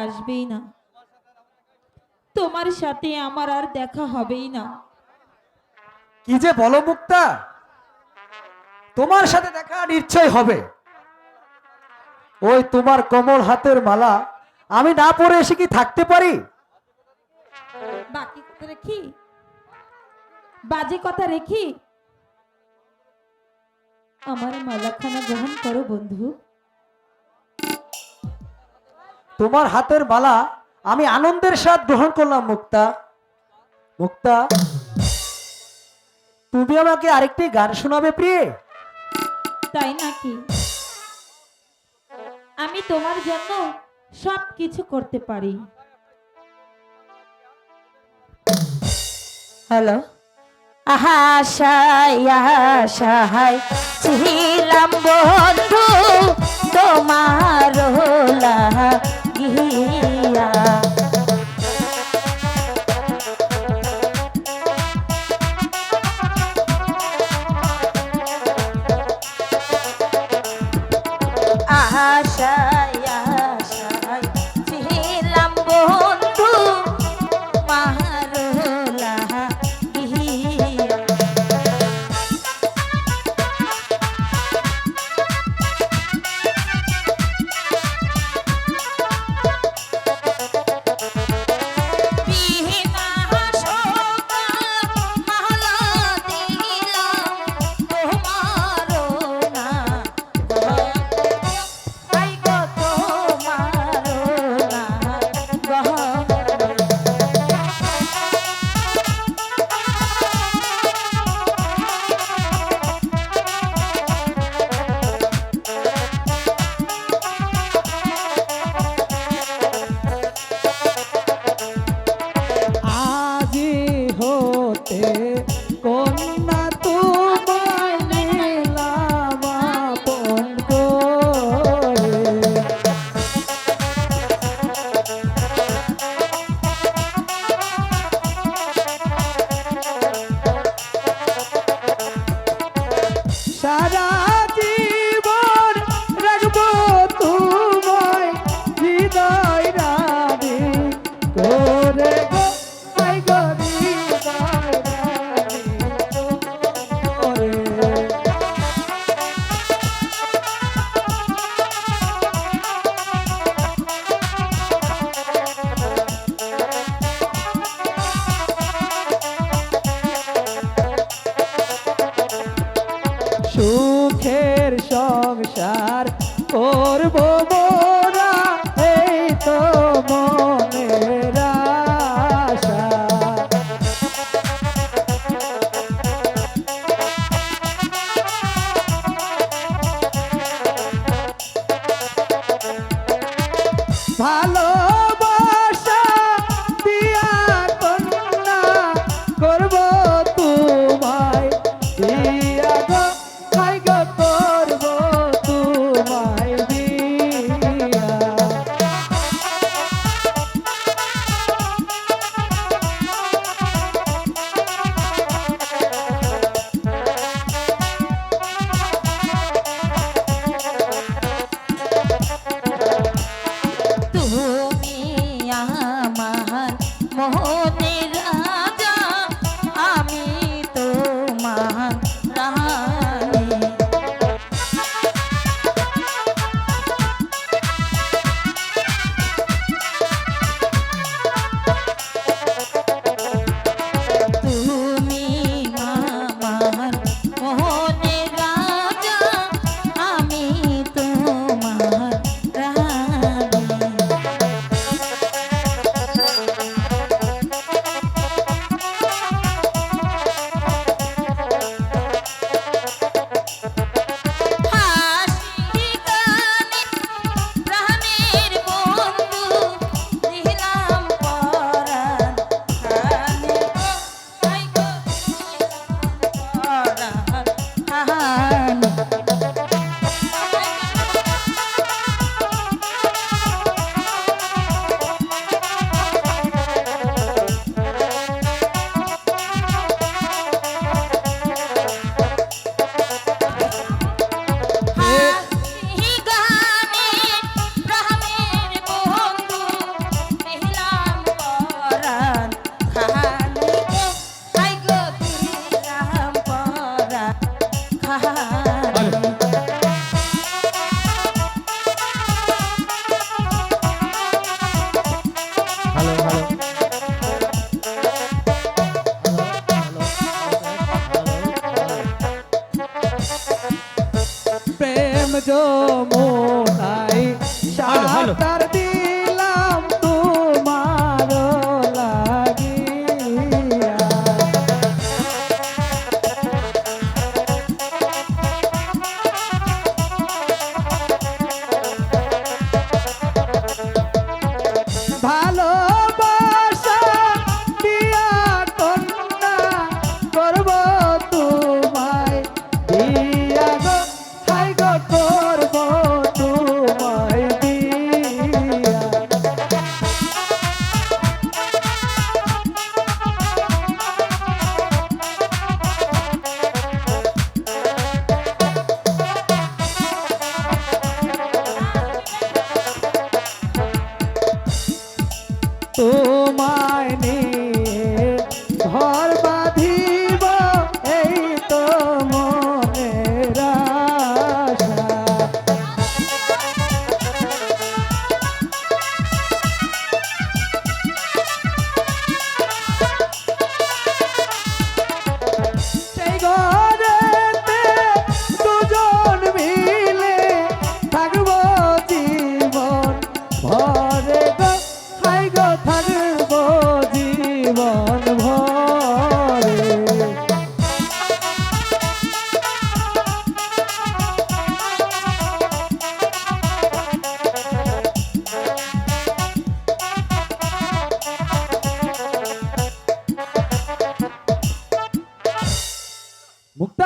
আসবেই না, তোমার সাথে আমার আর দেখা হবেই না। কি যে বলো মুক্তা, তোমার সাথে দেখা নিশ্চয় হবে। ওই তোমার কোমল হাতের মালা আমি না পরে এসে কি থাকতে পারি? বাকি কথা রেখি, বাজে কথা রেখি আমার মালাখানা গ্রহণ করো বন্ধু। তোমার হাতের মালা আমি আনন্দের সাথে গ্রহণ করলাম মুক্তা। মুক্তা, তুমি আমাকে আরেকটি গান শোনাবে প্রিয়ে? তাই নাকি? আমি তোমার জন্য সব কিছু করতে পারি। হ্যালো। আশায় আশায় ছিলাম বন্ধু তোমার লাগিয়া, আশায় আশায় ছিলাম বন্ধু তোমার লাগিয়া। আজি হতে কন্যা তোমায় নিলাম আপন করে। সারা জীবন রাখবো তোমায় হৃদয় রাধে করে গো, আই গো হৃদয় রাধে করে। সুখের সংসার করব মোরা, এই তো মনের আশা। ভালোবাসা দিয়া কন্যা করব তোমায় দিয়া গো, হাই গো করব তোমায় দিয়া। তুমি আমার মোহনের রাজা, আমি তোমার রানী। তুমি আমার মোহনের রাজা, আমি তোমার রানী। যমুনাই হ্যালো, হ্যালো। সাঁতার দিলাম তোমার লাগিয়া। ভালোবাসা দিয়া কন্যা করব তোমায় দিয়া গো, হাই গো করব তোমায় দিয়া। তোমায় নিয়ে ঘর বাঁধিব এই তো মনের আশা। সেই ঘরেতে দুজন মিলে থাকবো জীবন ভরে গো, হাই গো থাকবো জীবন ভরে। মুক্তা